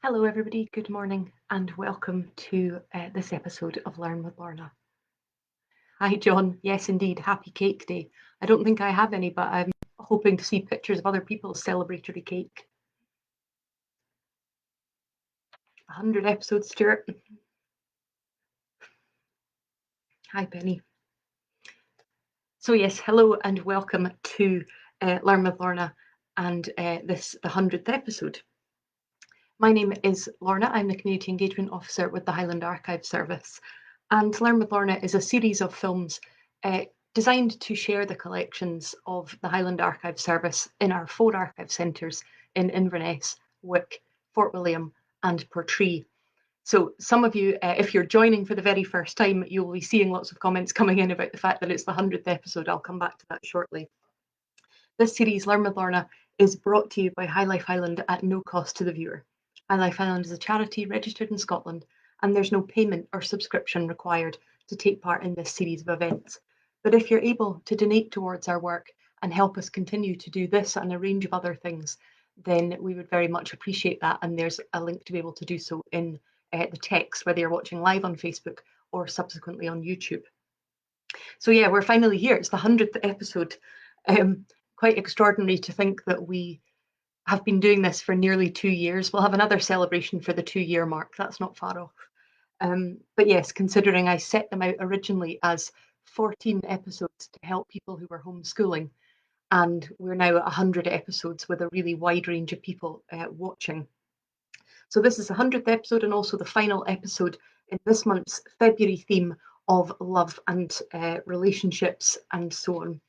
Hello everybody, good morning and welcome to this episode of Learn with Lorna. Hi John, yes indeed, happy cake day. I don't think I have any, but I'm hoping to see pictures of other people's celebratory cake. 100 episodes, Stuart. Hi Penny. So yes, hello and welcome to Learn with Lorna and the 100th episode. My name is Lorna, I'm the Community Engagement Officer with the Highland Archive Service, and Learn with Lorna is a series of films designed to share the collections of the Highland Archive Service in our 4 archive centres in Inverness, Wick, Fort William and Portree. So some of you, if you're joining for the very first time, you'll be seeing lots of comments coming in about the fact that it's the 100th episode. I'll come back to that shortly. This series, Learn with Lorna, is brought to you by High Life Highland at no cost to the viewer. High Life Highland is a charity registered in Scotland, and there's no payment or subscription required to take part in this series of events. But if you're able to donate towards our work and help us continue to do this and a range of other things, then we would very much appreciate that. And there's a link to be able to do so in the text, whether you're watching live on Facebook or subsequently on YouTube. So yeah, we're finally here. It's the 100th episode. Quite extraordinary to think that we have been doing this for nearly 2 years. We'll have another celebration for the 2-year mark. That's not far off. But yes, considering I set them out originally as 14 episodes to help people who were homeschooling, and we're now at 100 episodes with a really wide range of people watching. So this is the 100th episode and also the final episode in this month's February theme of love and relationships and so on.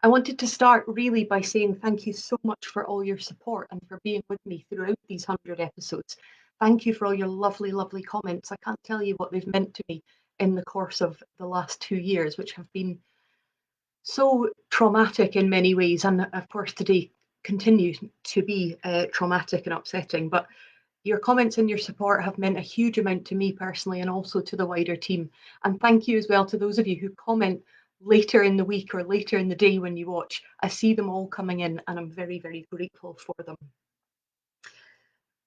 I wanted to start really by saying thank you so much for all your support and for being with me throughout these 100 episodes. Thank you for all your lovely, lovely comments. I can't tell you what they've meant to me in the course of the last 2 years, which have been so traumatic in many ways. And of course, today continue to be traumatic and upsetting. But your comments and your support have meant a huge amount to me personally and also to the wider team. And thank you as well to those of you who comment later in the week or later in the day when you watch. I see them all coming in and I'm very, very grateful for them.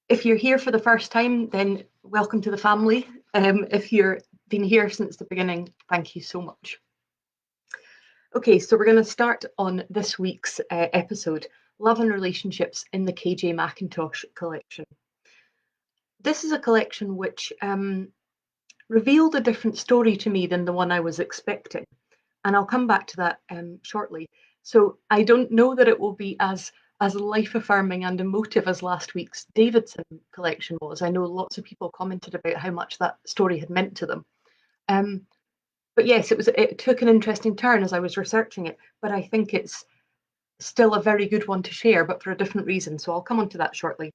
If you're here for the first time, then welcome to the family. If you've been here since the beginning, thank you so much. Okay, so we're going to start on this week's episode, Love and Relationships in the KJ Mackintosh collection. This is a collection which revealed a different story to me than the one I was expecting. And I'll come back to that shortly. So I don't know that it will be as life-affirming and emotive as last week's Davidson collection was. I know lots of people commented about how much that story had meant to them. But yes, it took an interesting turn as I was researching it, but I think it's still a very good one to share, but for a different reason. So I'll come on to that shortly.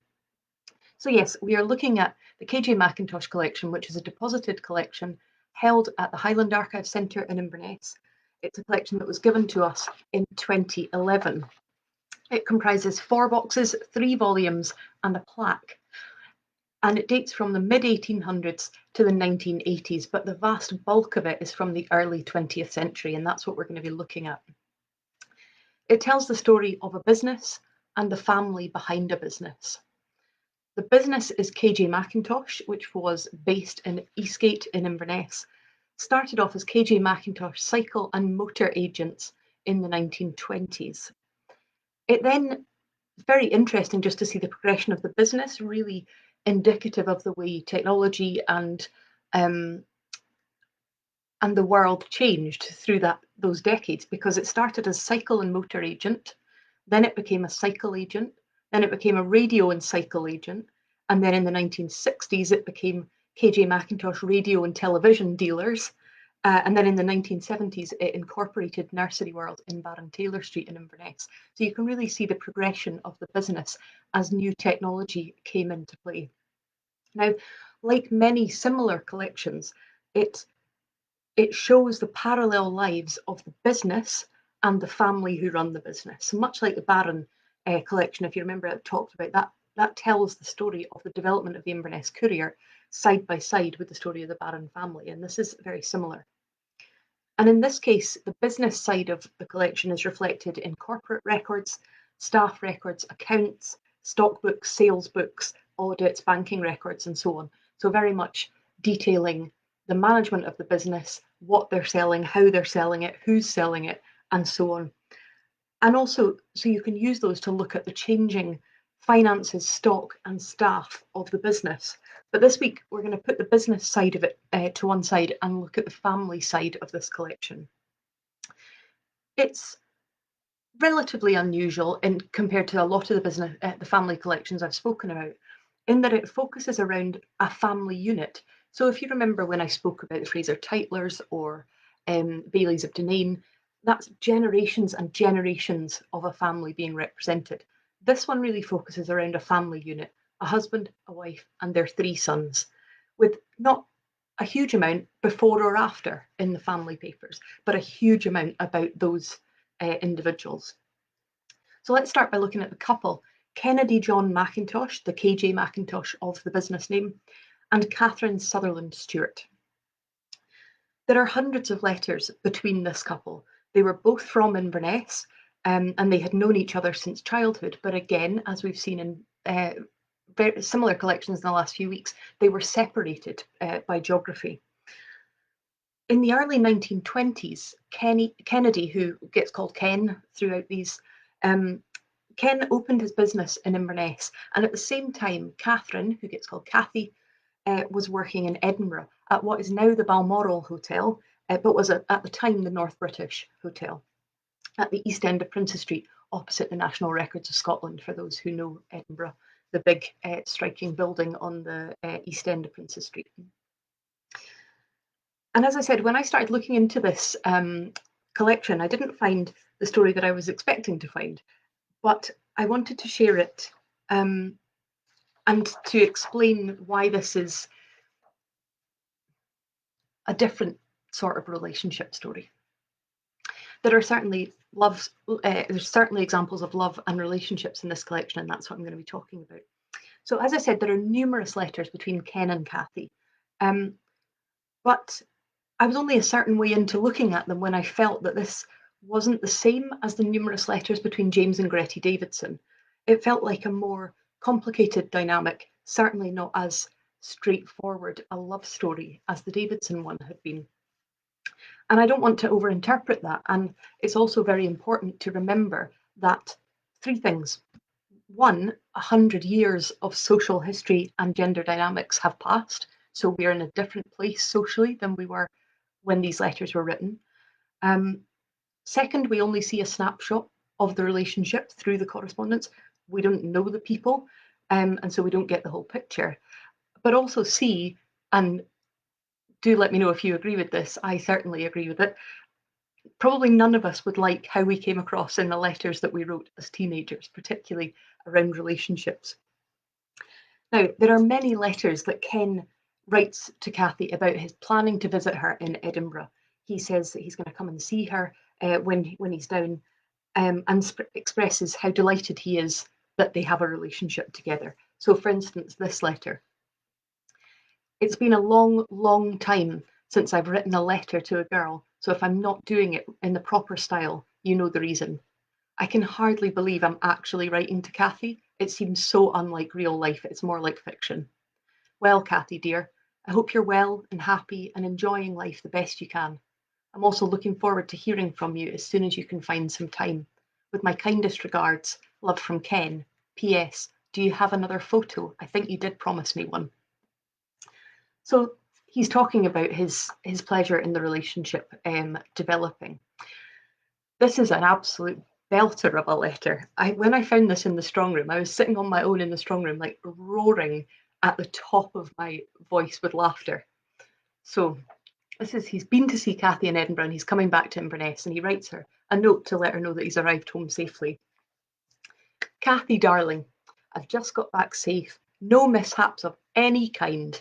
So yes, we are looking at the KJ Mackintosh collection, which is a deposited collection held at the Highland Archive Centre in Inverness. It's a collection that was given to us in 2011. It comprises 4 boxes, 3 volumes and a plaque. And it dates from the mid-1800s to the 1980s, but the vast bulk of it is from the early 20th century, and that's what we're going to be looking at. It tells the story of a business and the family behind a business. The business is KJ Mackintosh, which was based in Eastgate in Inverness. Started off as KJ Mackintosh Cycle and Motor Agents in the 1920s. It then, very interesting just to see the progression of the business, really indicative of the way technology and the world changed through those decades, because it started as Cycle and Motor Agent, then it became a cycle agent, then it became a radio and cycle agent, and then in the 1960s it became KJ Mackintosh Radio and Television Dealers, and then in the 1970s it incorporated Nursery World in Baron Taylor Street in Inverness. So you can really see the progression of the business as new technology came into play. Now, like many similar collections, it shows the parallel lives of the business and the family who run the business. So much like the Baron collection, if you remember, I talked about that tells the story of the development of the Inverness Courier side by side with the story of the Baron family, and this is very similar. And in this case, the business side of the collection is reflected in corporate records, staff records, accounts, stock books, sales books, audits, banking records, and so on. So very much detailing the management of the business, what they're selling, how they're selling it, who's selling it, and so on. And also, so you can use those to look at the changing finances, stock, and staff of the business. But this week, we're going to put the business side of it to one side and look at the family side of this collection. It's relatively unusual compared to a lot of the the family collections I've spoken about, in that it focuses around a family unit. So if you remember when I spoke about the Fraser Tytlers or Baileys of Dunayne, that's generations and generations of a family being represented. This one really focuses around a family unit, a husband, a wife, and their 3 sons, with not a huge amount before or after in the family papers, but a huge amount about those individuals. So let's start by looking at the couple, Kennedy John Mackintosh, the KJ Mackintosh of the business name, and Catherine Sutherland Stewart. There are hundreds of letters between this couple. They were both from Inverness, and they had known each other since childhood. But again, as we've seen in very similar collections in the last few weeks, they were separated by geography. In the early 1920s, Kennedy, who gets called Ken throughout these, Ken opened his business in Inverness, and at the same time, Catherine, who gets called Cathy, was working in Edinburgh at what is now the Balmoral Hotel, but was at the time the North British Hotel, at the east end of Princes Street, opposite the National Records of Scotland, for those who know Edinburgh, the big striking building on the east end of Princes Street. And as I said, when I started looking into this collection, I didn't find the story that I was expecting to find, but I wanted to share it and to explain why this is a different sort of relationship story. There are certainly there's certainly examples of love and relationships in this collection, and that's what I'm going to be talking about. So as I said, there are numerous letters between Ken and Cathy, but I was only a certain way into looking at them when I felt that this wasn't the same as the numerous letters between James and Gretty Davidson. It felt like a more complicated dynamic, certainly not as straightforward a love story as the Davidson one had been. And I don't want to overinterpret that. And it's also very important to remember that 3 things. 1, 100 years of social history and gender dynamics have passed. So we're in a different place socially than we were when these letters were written. Second, we only see a snapshot of the relationship through the correspondence. We don't know the people, and so we don't get the whole picture. But also C, and do let me know if you agree with this, I certainly agree with it, probably none of us would like how we came across in the letters that we wrote as teenagers, particularly around relationships. Now, there are many letters that Ken writes to Cathy about his planning to visit her in Edinburgh. He says that he's going to come and see her when he's down, and expresses how delighted he is that they have a relationship together. So, for instance, this letter. It's been a long, long time since I've written a letter to a girl, so if I'm not doing it in the proper style, you know the reason. I can hardly believe I'm actually writing to Cathy. It seems so unlike real life, it's more like fiction. Well, Cathy dear, I hope you're well and happy and enjoying life the best you can. I'm also looking forward to hearing from you as soon as you can find some time. With my kindest regards, love from Ken. P.S. Do you have another photo? I think you did promise me one. So he's talking about his pleasure in the relationship developing. This is an absolute belter of a letter. When I found this in the strong room, I was sitting on my own in the strong room, like roaring at the top of my voice with laughter. So he's been to see Cathy in Edinburgh and he's coming back to Inverness, and he writes her a note to let her know that he's arrived home safely. Cathy, darling, I've just got back safe. No mishaps of any kind,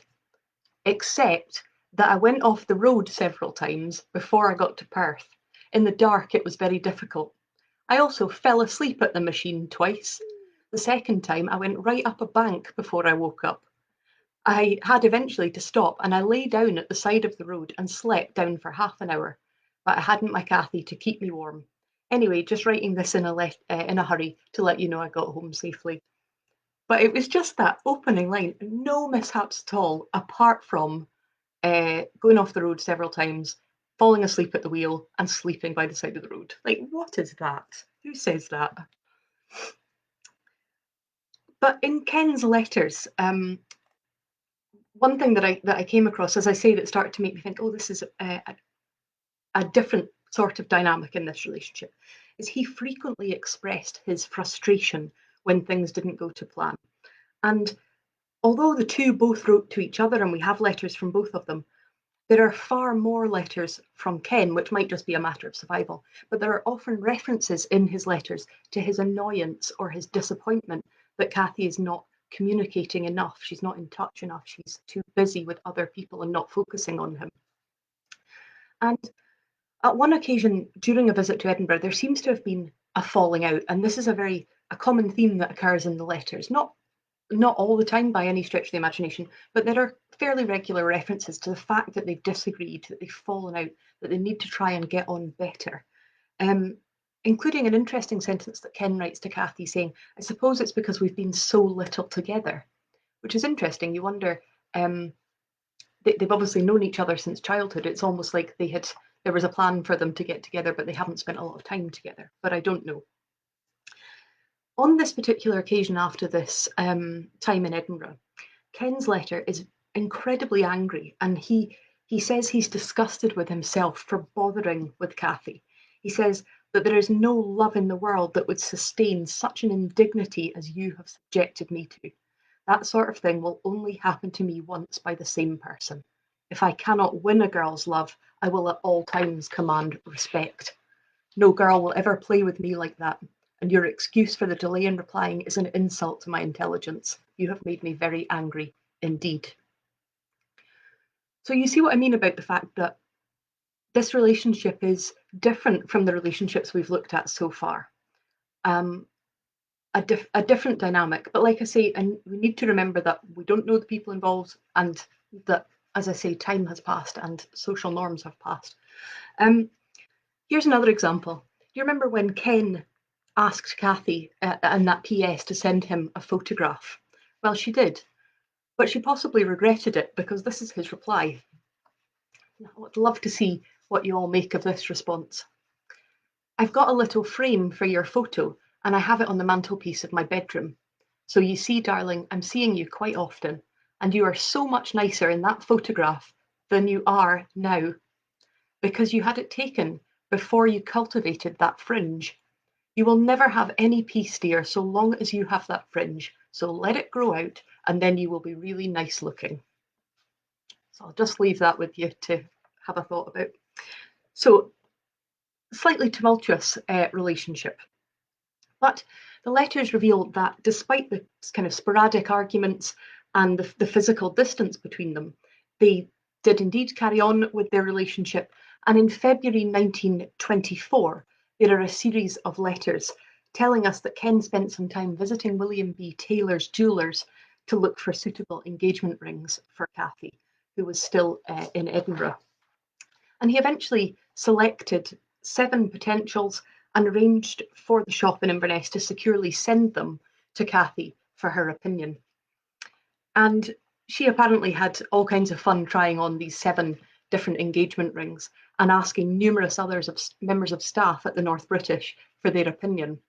except that I went off the road several times before I got to Perth. In the dark, it was very difficult. I also fell asleep at the machine twice. The second time, I went right up a bank before I woke up. I had eventually to stop, and I lay down at the side of the road and slept down for half an hour, but I hadn't my Cathy to keep me warm. Anyway, just writing this in a hurry to let you know I got home safely. But it was just that opening line, no mishaps at all, apart from going off the road several times, falling asleep at the wheel, and sleeping by the side of the road. Like, what is that? Who says that? But in Ken's letters, one thing that I came across, as I say, that started to make me think, oh, this is a different sort of dynamic in this relationship, is he frequently expressed his frustration when things didn't go to plan. And although the two both wrote to each other, and we have letters from both of them, there are far more letters from Ken, which might just be a matter of survival, but there are often references in his letters to his annoyance or his disappointment that Kathy is not communicating enough. She's not in touch enough. She's too busy with other people and not focusing on him. And at one occasion during a visit to Edinburgh, there seems to have been a falling out, and this is a common theme that occurs in the letters. Not all the time by any stretch of the imagination, but there are fairly regular references to the fact that they've disagreed, that they've fallen out, that they need to try and get on better. Including an interesting sentence that Ken writes to Kathy saying, I suppose it's because we've been so little together, which is interesting. You wonder, they've obviously known each other since childhood. It's almost like there was a plan for them to get together, but they haven't spent a lot of time together. But I don't know. On this particular occasion after this time in Edinburgh, Ken's letter is incredibly angry, and he says he's disgusted with himself for bothering with Kathy. He says that there is no love in the world that would sustain such an indignity as you have subjected me to. That sort of thing will only happen to me once by the same person. If I cannot win a girl's love, I will at all times command respect. No girl will ever play with me like that, and your excuse for the delay in replying is an insult to my intelligence. You have made me very angry indeed. So you see what I mean about the fact that this relationship is different from the relationships we've looked at so far. A different dynamic, but like I say, and we need to remember that we don't know the people involved, and that, as I say, time has passed and social norms have passed. Here's another example. You remember when Ken asked Kathy in that PS to send him a photograph? Well, she did, but she possibly regretted it, because this is his reply. I'd love to see what you all make of this response. I've got a little frame for your photo, and I have it on the mantelpiece of my bedroom. So you see, darling, I'm seeing you quite often, and you are so much nicer in that photograph than you are now, because you had it taken before you cultivated that fringe. You will never have any peace, dear, so long as you have that fringe. So let it grow out, and then you will be really nice looking. So I'll just leave that with you to have a thought about. So, slightly tumultuous relationship. But the letters reveal that despite the kind of sporadic arguments and the physical distance between them, they did indeed carry on with their relationship. And in February 1924, there are a series of letters telling us that Ken spent some time visiting William B. Taylor's jewellers to look for suitable engagement rings for Kathy, who was still in Edinburgh. And he eventually selected 7 potentials and arranged for the shop in Inverness to securely send them to Kathy for her opinion. And she apparently had all kinds of fun trying on these 7 different engagement rings and asking numerous members of staff at the North British for their opinion.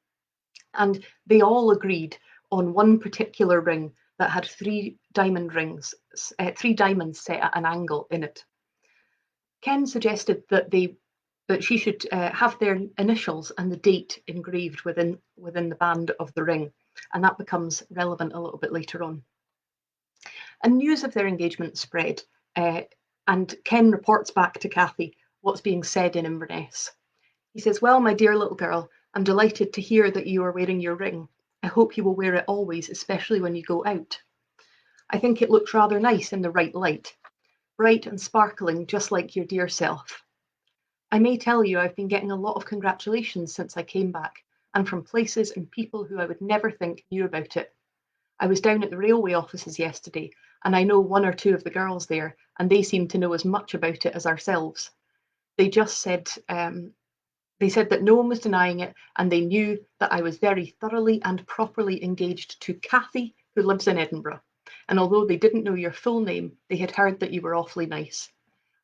And they all agreed on one particular ring that had 3 diamond rings, 3 diamonds set at an angle in it. Ken suggested that she should have their initials and the date engraved within the band of the ring, and that becomes relevant a little bit later on. And news of their engagement spread, and Ken reports back to Kathy what's being said in Inverness. He says, well, my dear little girl, I'm delighted to hear that you are wearing your ring. I hope you will wear it always, especially when you go out. I think it looks rather nice in the right light, bright and sparkling, just like your dear self. I may tell you I've been getting a lot of congratulations since I came back, and from places and people who I would never think knew about it. I was down at the railway offices yesterday, and I know 1 or 2 of the girls there, and they seem to know as much about it as ourselves. They just said that no one was denying it, and they knew that I was very thoroughly and properly engaged to Kathy, who lives in Edinburgh, and although they didn't know your full name, they had heard that you were awfully nice.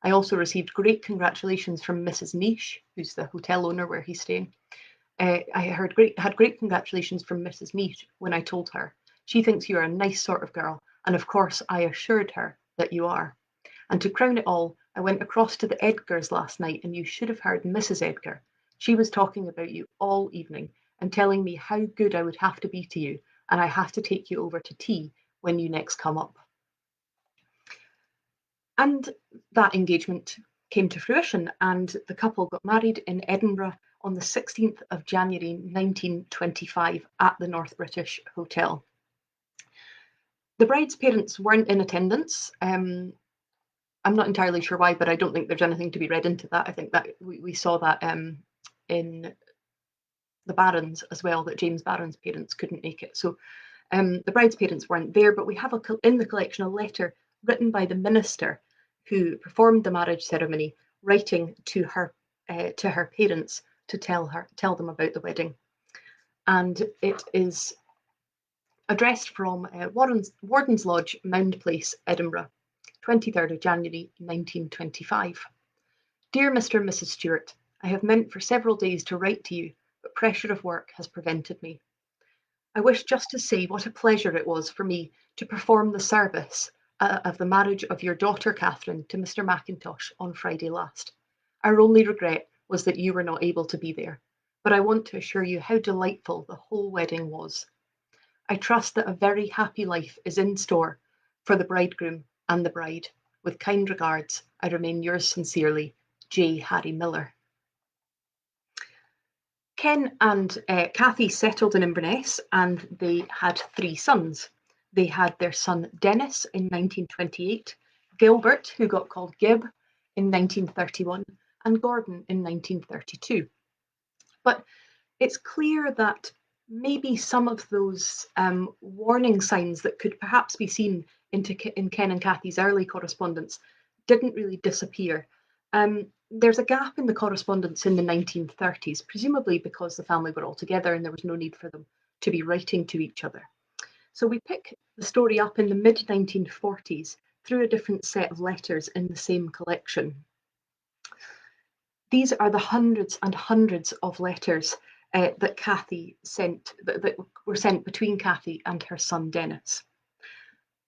I also received great congratulations from Mrs. Niche, who's the hotel owner where he's staying. I had great congratulations from Mrs. Niche when I told her. She thinks you are a nice sort of girl, and of course I assured her that you are. And to crown it all, I went across to the Edgars last night, and you should have heard Mrs. Edgar. She was talking about you all evening and telling me how good I would have to be to you, and I have to take you over to tea when you next come up. And that engagement came to fruition, and the couple got married in Edinburgh on the 16th of January 1925 at the North British Hotel. The bride's parents weren't in attendance. I'm not entirely sure why, but I don't think there's anything to be read into that. I think that we saw that in the Barons as well, that James Barron's parents couldn't make it. So the bride's parents weren't there, but we have in the collection a letter written by the minister who performed the marriage ceremony, writing to her parents to tell them about the wedding. And it is addressed from Warden's Lodge, Mound Place, Edinburgh, 23rd of January 1925. Dear Mr. and Mrs. Stewart, I have meant for several days to write to you, but pressure of work has prevented me. I wish just to say what a pleasure it was for me to perform the service of the marriage of your daughter Catherine to Mr. Mackintosh on Friday last. Our only regret was that you were not able to be there, but I want to assure you how delightful the whole wedding was. I trust that a very happy life is in store for the bridegroom and the bride. With kind regards, I remain yours sincerely, J. Harry Miller. Ken and Kathy settled in Inverness, and they had 3 sons. They had their son Dennis in 1928, Gilbert, who got called Gib, in 1931, and Gordon in 1932. But it's clear that maybe some of those warning signs that could perhaps be seen in Ken and Kathy's early correspondence didn't really disappear. There's a gap in the correspondence in the 1930s, presumably because the family were all together and there was no need for them to be writing to each other. So we pick the story up in the mid-1940s through a different set of letters in the same collection. These are the hundreds and hundreds of letters that Kathy sent, that were sent between Kathy and her son Dennis.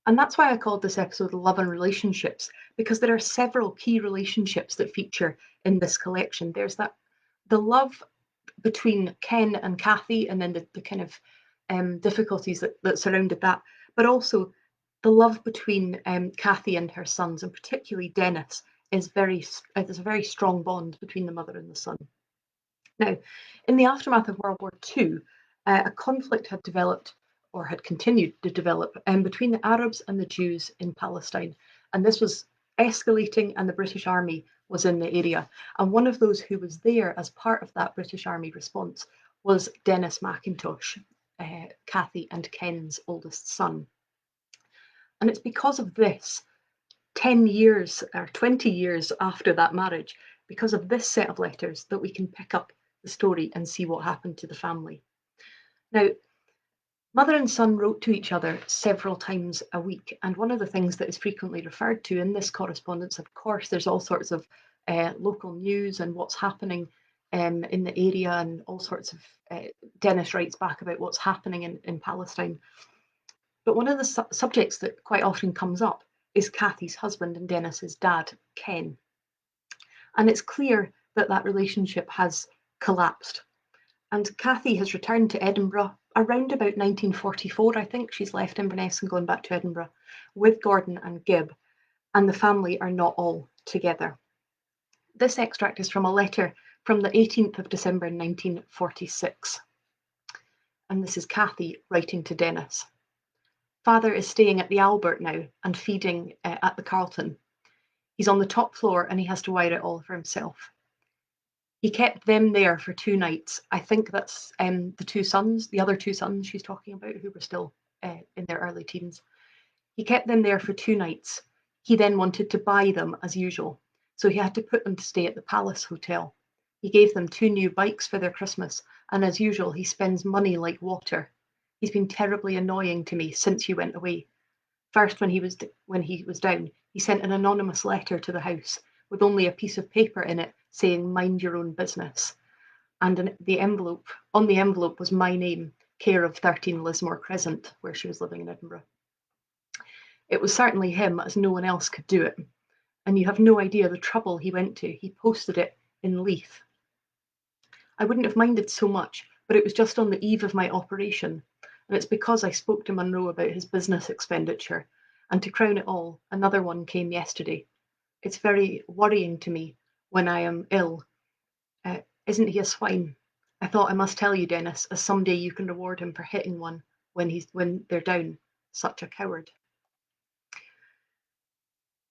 And that's why I called this episode Love and Relationships, because there are several key relationships that feature in this collection. There's the love between Ken and Kathy, and then the kind of difficulties that surrounded that, but also the love between Kathy and her sons, and particularly Dennis, there's a very strong bond between the mother and the son. Now, in the aftermath of World War II, a conflict had developed or had continued to develop between the Arabs and the Jews in Palestine. And this was escalating, and the British Army was in the area. And one of those who was there as part of that British Army response was Dennis Mackintosh, Kathy and Ken's oldest son. And it's because of this, 10 years or 20 years after that marriage, because of this set of letters, that we can pick up the story and see what happened to the family. Now, mother and son wrote to each other several times a week, and one of the things that is frequently referred to in this correspondence, of course, there's all sorts of local news and what's happening in the area, and all sorts of Dennis writes back about what's happening in Palestine. But one of the subjects that quite often comes up is Kathy's husband and Dennis's dad, Ken. And it's clear that that relationship has collapsed. And Kathy has returned to Edinburgh around about 1944, I think. She's left Inverness and gone back to Edinburgh with Gordon and Gib, and the family are not all together. This extract is from a letter from the 18th of December 1946. And this is Kathy writing to Dennis. Father is staying at the Albert now and feeding at the Carlton. He's on the top floor and he has to wire it all for himself. He kept them there for 2 nights. I think that's the other two sons she's talking about, who were still in their early teens. He kept them there for 2 nights. He then wanted to buy them as usual, so he had to put them to stay at the Palace Hotel. He gave them 2 new bikes for their Christmas, and as usual, he spends money like water. He's been terribly annoying to me since you went away. First, when he was down, he sent an anonymous letter to the house with only a piece of paper in it saying "Mind your own business," and on the envelope was my name, care of 13 Lismore Crescent, where she was living in Edinburgh. It was certainly him, as no one else could do it, and you have no idea the trouble he went to. He posted it in Leith. I wouldn't have minded so much, but it was just on the eve of my operation, and it's because I spoke to Munro about his business expenditure, and to crown it all, another one came yesterday. It's very worrying to me when I am ill. Isn't he a swine? I thought I must tell you, Dennis, as someday you can reward him for hitting one when they're down. Such a coward.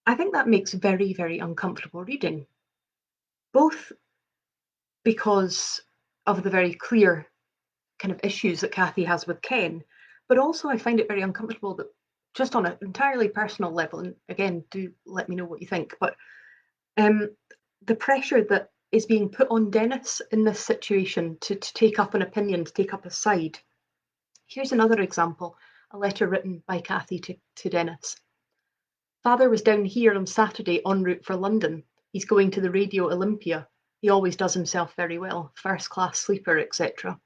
I think that makes very, very uncomfortable reading, both because of the very clear kind of issues that Kathy has with Ken, but also I find it very uncomfortable that just on an entirely personal level, and again, do let me know what you think, but the pressure that is being put on Dennis in this situation to take up an opinion, to take up a side. Here's another example, a letter written by Kathy to Dennis. Father was down here on Saturday en route for London. He's going to the Radio Olympia. He always does himself very well, first class sleeper, etc.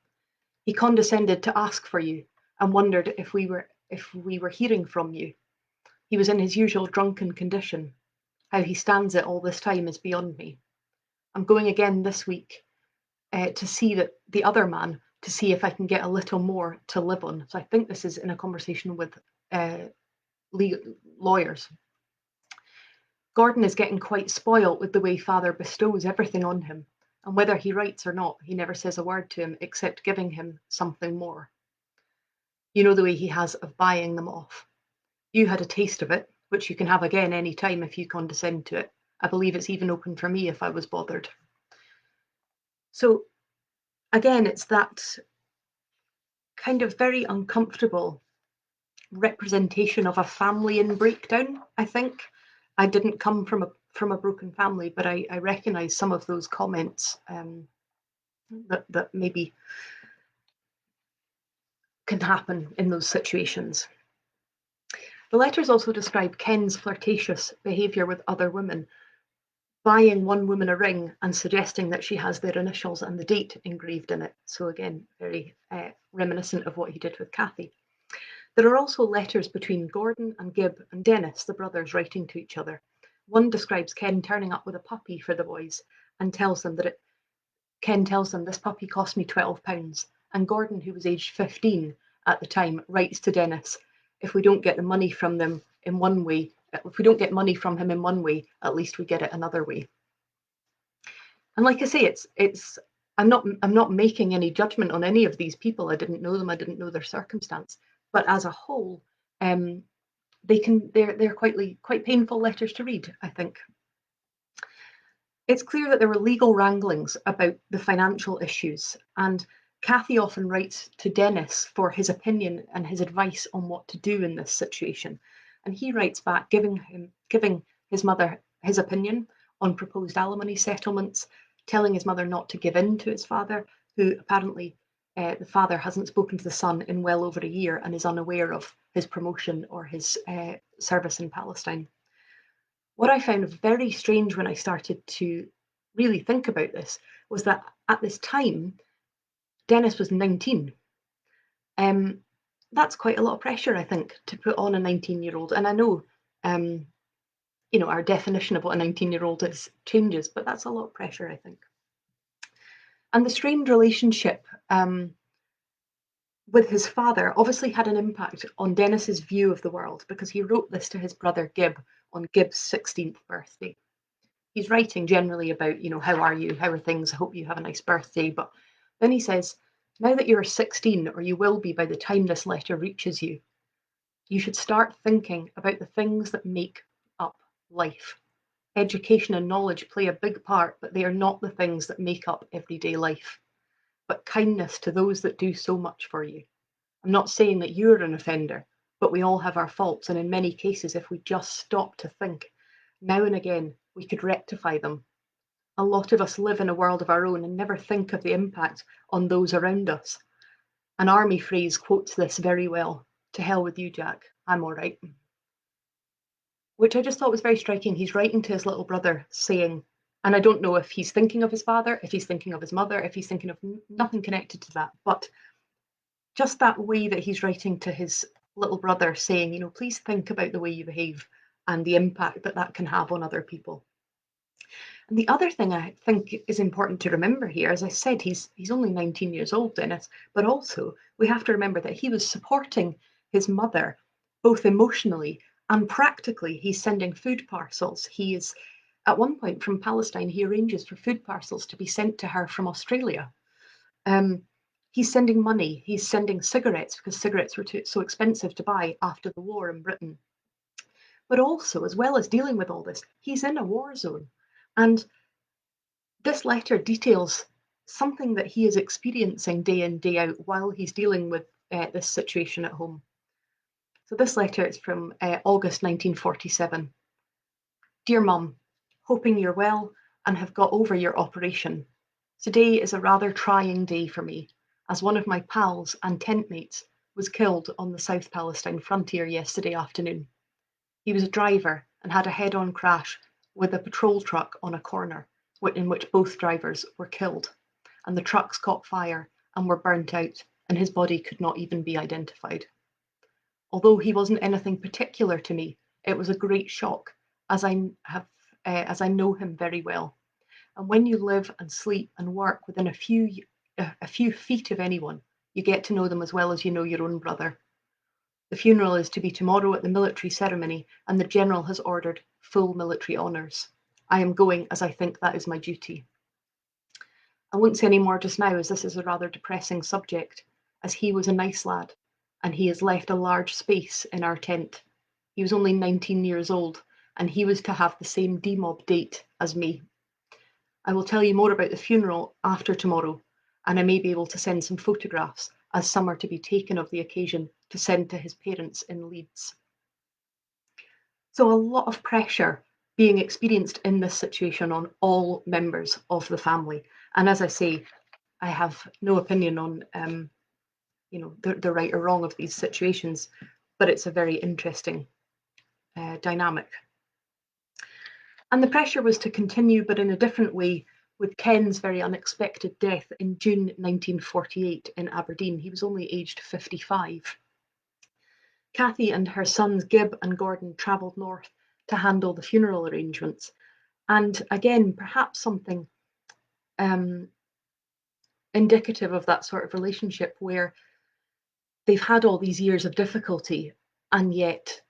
He condescended to ask for you and wondered if we were hearing from you. He was in his usual drunken condition. How he stands it all this time is beyond me. I'm going again this week to see the other man, to see if I can get a little more to live on. So I think this is in a conversation with lawyers. Gordon is getting quite spoilt with the way Father bestows everything on him, and whether he writes or not, he never says a word to him except giving him something more. You know the way he has of buying them off. You had a taste of it, which you can have again any time if you condescend to it. I believe it's even open for me if I was bothered. So again, it's that kind of very uncomfortable representation of a family in breakdown, I think. I didn't come from a broken family, but I recognise some of those comments that maybe can happen in those situations. The letters also describe Ken's flirtatious behaviour with other women, buying one woman a ring and suggesting that she has their initials and the date engraved in it. So again, very reminiscent of what he did with Kathy. There are also letters between Gordon and Gib and Dennis, the brothers, writing to each other. One describes Ken turning up with a puppy for the boys and tells them Ken tells them this puppy cost me £12, and Gordon, who was aged 15 at the time, writes to Dennis, if we don't get the money from them in one way, if we don't get money from him in one way, at least we get it another way. And like I say, I'm not making any judgment on any of these people. I didn't know them. I didn't know their circumstance. But as a whole, they're quite painful letters to read, I think. It's clear that there were legal wranglings about the financial issues, and Kathy often writes to Dennis for his opinion and his advice on what to do in this situation. And he writes back giving his mother his opinion on proposed alimony settlements, telling his mother not to give in to his father, who apparently the father hasn't spoken to the son in well over a year and is unaware of his promotion or his service in Palestine. What I found very strange when I started to really think about this was that at this time, Dennis was 19. That's quite a lot of pressure, I think, to put on a 19-year-old. And I know, our definition of what a 19-year-old is changes, but that's a lot of pressure, I think. And the strained relationship with his father obviously had an impact on Dennis's view of the world, because he wrote this to his brother Gib on Gib's 16th birthday. He's writing generally about, how are you? How are things? I hope you have a nice birthday. But then he says, now that you're 16, or you will be by the time this letter reaches you, you should start thinking about the things that make up life. Education and knowledge play a big part, but they are not the things that make up everyday life. But kindness to those that do so much for you. I'm not saying that you're an offender, but we all have our faults, and in many cases, if we just stop to think, now and again, we could rectify them. A lot of us live in a world of our own and never think of the impact on those around us. An army phrase quotes this very well. To hell with you, Jack. I'm all right. Which I just thought was very striking. He's writing to his little brother saying, and I don't know if he's thinking of his father, if he's thinking of his mother, if he's thinking of nothing connected to that, but just that way that he's writing to his little brother saying, please think about the way you behave and the impact that that can have on other people. And the other thing I think is important to remember here, as I said, he's only 19 years old, Dennis, but also we have to remember that he was supporting his mother both emotionally and practically. He's sending food parcels. He is, at one point from Palestine, he arranges for food parcels to be sent to her from Australia. He's sending money. He's sending cigarettes because cigarettes were so expensive to buy after the war in Britain. But also, as well as dealing with all this, he's in a war zone. And this letter details something that he is experiencing day in, day out while he's dealing with this situation at home. So this letter is from August 1947. Dear Mum, hoping you're well and have got over your operation. Today is a rather trying day for me, as one of my pals and tent mates was killed on the South Palestine frontier yesterday afternoon. He was a driver and had a head-on crash with a patrol truck on a corner, in which both drivers were killed, and the trucks caught fire and were burnt out, and his body could not even be identified. Although he wasn't anything particular to me, it was a great shock, as I know him very well. And when you live and sleep and work within a few feet of anyone, you get to know them as well as you know your own brother. The funeral is to be tomorrow at the military ceremony, and the General has ordered full military honours. I am going as I think that is my duty. I won't say any more just now, as this is a rather depressing subject, as he was a nice lad, and he has left a large space in our tent. He was only 19 years old, and he was to have the same demob date as me. I will tell you more about the funeral after tomorrow, and I may be able to send some photographs, as some are to be taken of the occasion to send to his parents in Leeds. So a lot of pressure being experienced in this situation on all members of the family. And as I say, I have no opinion on the right or wrong of these situations, but it's a very interesting dynamic. And the pressure was to continue, but in a different way, with Ken's very unexpected death in June 1948 in Aberdeen. He was only aged 55. Kathy and her sons Gib and Gordon travelled north to handle the funeral arrangements. And again, perhaps something indicative of that sort of relationship where they've had all these years of difficulty, and yet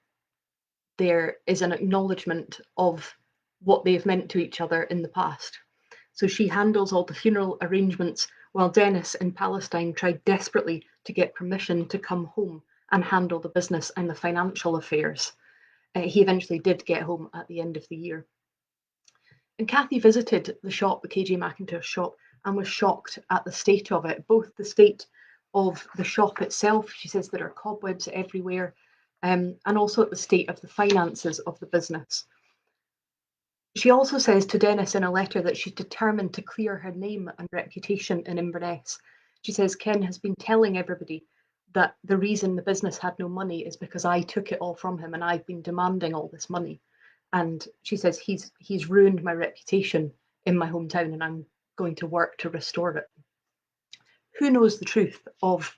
there is an acknowledgement of what they've meant to each other in the past. So she handles all the funeral arrangements while Dennis in Palestine tried desperately to get permission to come home and handle the business and the financial affairs. He eventually did get home at the end of the year. And Kathy visited the shop, the KJ Mackintosh shop, and was shocked at the state of it, both the state of the shop itself. She says there are cobwebs everywhere, and also at the state of the finances of the business. She also says to Dennis in a letter that she's determined to clear her name and reputation in Inverness. She says, Ken has been telling everybody that the reason the business had no money is because I took it all from him and I've been demanding all this money. And she says, he's ruined my reputation in my hometown and I'm going to work to restore it. Who knows the truth of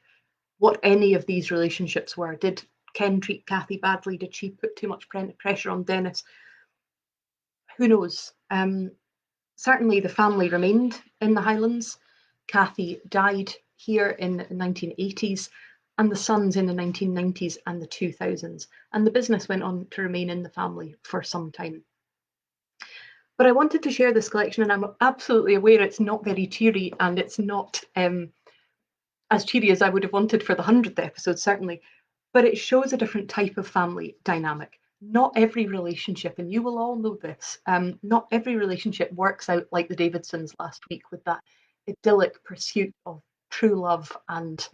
what any of these relationships were? Did Ken treat Kathy badly? Did she put too much pressure on Dennis? Who knows? Certainly the family remained in the Highlands. Kathy died here in the 1980s and the sons in the 1990s and the 2000s. And the business went on to remain in the family for some time. But I wanted to share this collection, and I'm absolutely aware it's not very cheery, and it's not as cheery as I would have wanted for the 100th episode, certainly, but it shows a different type of family dynamic. Not every relationship, and you will all know this, not every relationship works out like the Davidsons last week with that idyllic pursuit of true love, and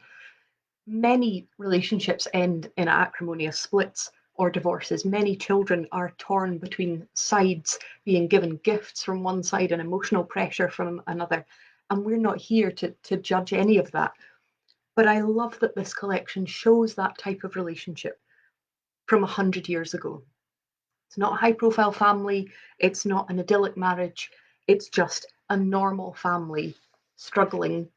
many relationships end in acrimonious splits or divorces. Many children are torn between sides, being given gifts from one side and emotional pressure from another, and we're not here to judge any of that. But I love that this collection shows that type of relationship from 100 years ago. It's not a high-profile family, it's not an idyllic marriage, it's just a normal family struggling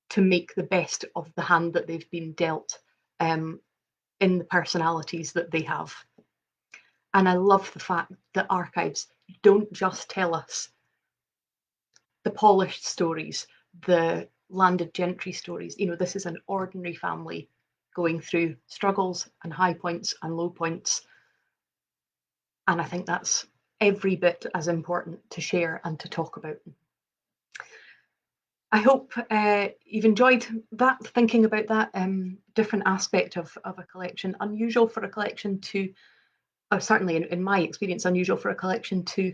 to make the best of the hand that they've been dealt in the personalities that they have. And I love the fact that archives don't just tell us the polished stories, the landed gentry stories. You know, this is an ordinary family going through struggles and high points and low points. And I think that's every bit as important to share and to talk about. I hope you've enjoyed that, thinking about that different aspect of a collection. Unusual for a collection to, certainly in my experience, unusual for a collection to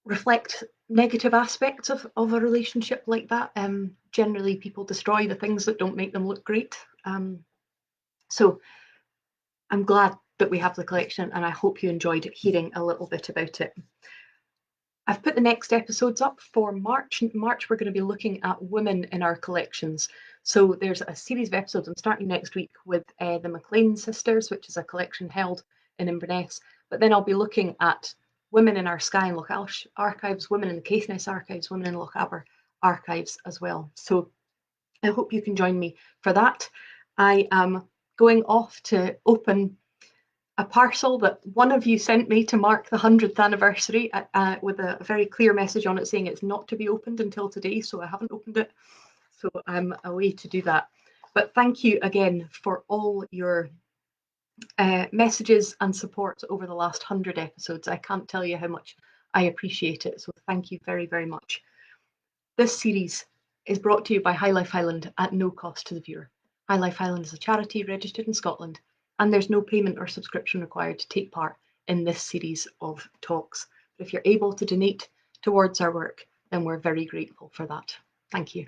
reflect negative aspects of a relationship like that. Generally, people destroy the things that don't make them look great. So I'm glad that we have the collection, and I hope you enjoyed hearing a little bit about it. I've put the next episodes up for March. In March, we're going to be looking at women in our collections. So there's a series of episodes. I'm starting next week with the MacLean sisters, which is a collection held in Inverness. But then I'll be looking at women in our Skye and Loch archives, women in the Caithness archives, women in Loch Aber archives as well. So I hope you can join me for that. I am going off to open a parcel that one of you sent me to mark the 100th anniversary with a very clear message on it saying it's not to be opened until today, so I haven't opened it. So I'm away to do that. But thank you again for all your messages and support over the last 100 episodes. I can't tell you how much I appreciate it, so thank you very, very much. This series is brought to you by High Life Highland at no cost to the viewer. High Life Highland is a charity registered in Scotland, and there's no payment or subscription required to take part in this series of talks. But if you're able to donate towards our work, then we're very grateful for that. Thank you.